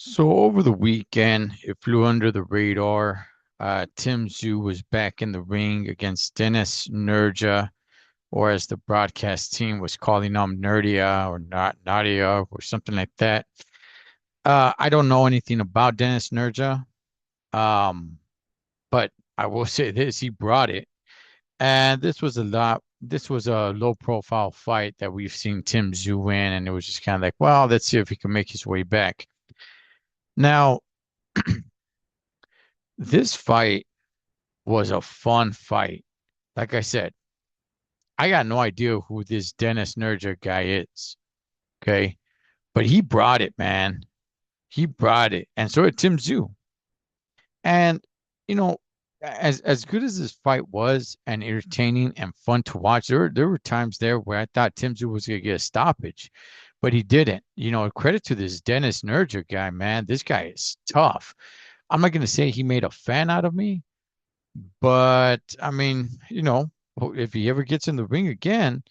So over the weekend, it flew under the radar. Tim Tszyu was back in the ring against Dennis Nerja, or as the broadcast team was calling him, Nerdia or not Nadia or something like that. I don't know anything about Dennis Nerja, um, but I will say this: he brought it, and This was a low-profile fight that we've seen Tim Tszyu win, and it was just kind of like, well, let's see if he can make his way back. Now, this fight was a fun fight. Like I said, I got no idea who this Dennis Nerja guy is. Okay. But he brought it, man. He brought it. And so did Tim Tszyu. And, you know, as good as this fight was and entertaining and fun to watch, there were times there where I thought Tim Tszyu was gonna get a stoppage, but he didn't. Credit to this Dennis Nerja guy, man. This guy is tough. I'm not gonna say he made a fan out of me, but I mean, if he ever gets in the ring again,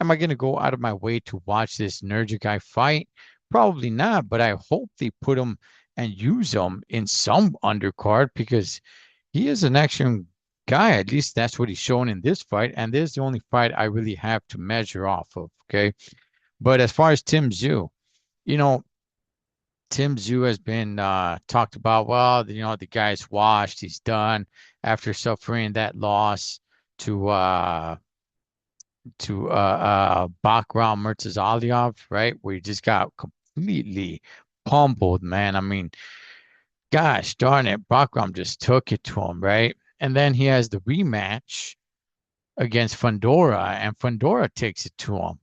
am I going to go out of my way to watch this Nerja guy fight? Probably not, but I hope they put him and use him in some undercard because he is an action guy. At least that's what he's shown in this fight. And this is the only fight I really have to measure off of. Okay. But as far as Tim Tszyu, you know, Tim Tszyu has been talked about. Well, the guy's washed. He's done after suffering that loss to uh, Bakram Murtazalyov, right? Where he just got completely pummeled, man. I mean, gosh darn it, Bakram just took it to him, right? And then he has the rematch against Fundora, and Fundora takes it to him.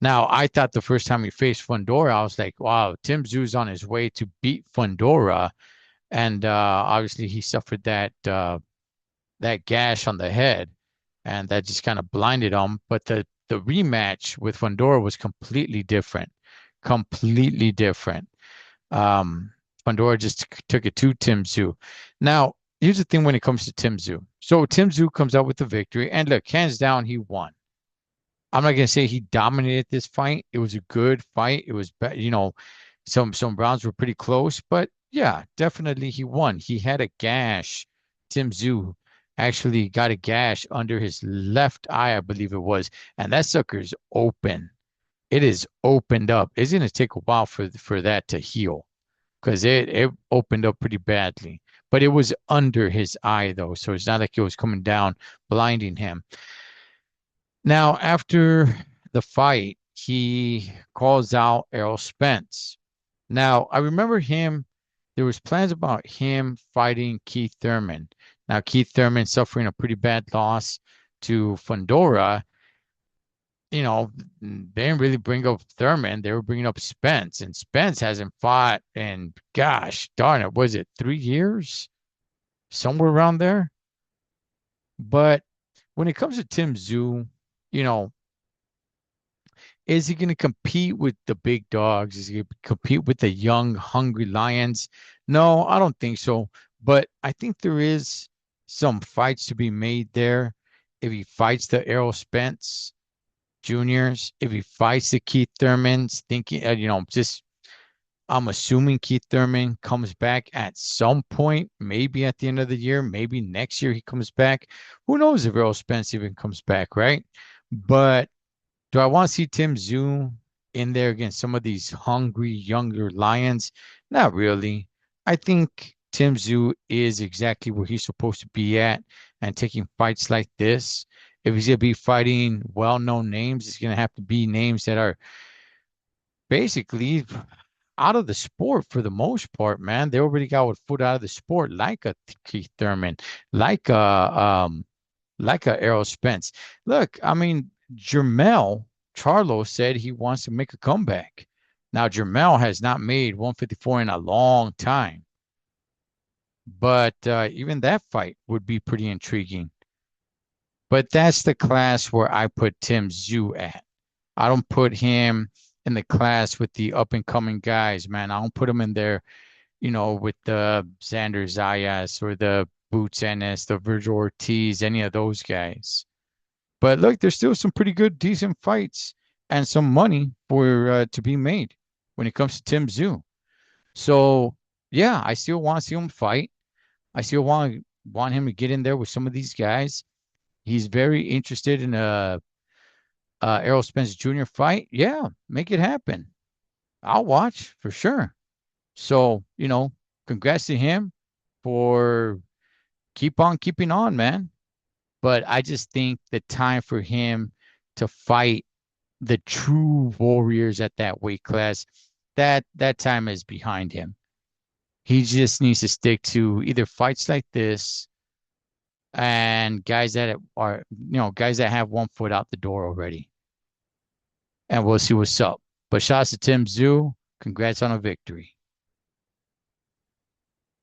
Now, I thought the first time he faced Fundora, I was like, wow, Tim Tszyu's on his way to beat Fundora. And obviously he suffered that gash on the head, and that just kind of blinded him. But the rematch with Fundora was completely different. Completely different. Um, Fundora just took it to Tim Tszyu. Now, here's the thing when it comes to Tim Tszyu. So Tim Tszyu comes out with the victory, and look, hands down, he won. I'm not gonna say he dominated this fight. It was a good fight. It was, some rounds were pretty close, but yeah, definitely he won. He had a gash. Tim Tszyu actually got a gash under his left eye, I believe it was, and that sucker's open. It is opened up. It's gonna take a while for that to heal because it opened up pretty badly. But it was under his eye though, so it's not like it was coming down, blinding him. Now, after the fight, he calls out Errol Spence. Now, I remember there was plans about him fighting Keith Thurman. Now, Keith Thurman suffering a pretty bad loss to Fundora. They didn't really bring up Thurman. They were bringing up Spence, and Spence hasn't fought in, gosh darn it, was it 3 years? Somewhere around there. But when it comes to Tim Tszyu, you know, is he going to compete with the big dogs? Is he going to compete with the young, hungry lions? No, I don't think so. But I think there is some fights to be made there. If he fights the Errol Spence Juniors, if he fights the Keith Thurmans, thinking, just I'm assuming Keith Thurman comes back at some point, maybe at the end of the year, maybe next year he comes back. Who knows if Errol Spence even comes back, right? But do I want to see Tim Tszyu in there against some of these hungry younger lions? Not really. I think Tim Tszyu is exactly where he's supposed to be at and taking fights like this. If he's going to be fighting well-known names, it's going to have to be names that are basically out of the sport for the most part, man. They already got one foot out of the sport, like a Keith Thurman, like a Errol Spence. Look, I mean, Jermell Charlo said he wants to make a comeback. Now, Jermell has not made 154 in a long time, but even that fight would be pretty intriguing. But that's the class where I put Tim Tszyu at. I don't put him in the class with the up and coming guys, man. I don't put him in there, with the Xander Zayas or the Boots Ennis, the Virgil Ortiz, any of those guys. But look, there's still some pretty good, decent fights and some money for to be made when it comes to Tim Tszyu. So yeah, I still want to see him fight. I still want him to get in there with some of these guys. He's very interested in a Errol Spence Jr. fight. Yeah, make it happen. I'll watch for sure. So, congrats to him for keep on keeping on, man. But I just think the time for him to fight the true warriors at that weight class, that time is behind him. He just needs to stick to either fights like this and guys that have one foot out the door already. And we'll see what's up. But shout out to Tim Tszyu. Congrats on a victory.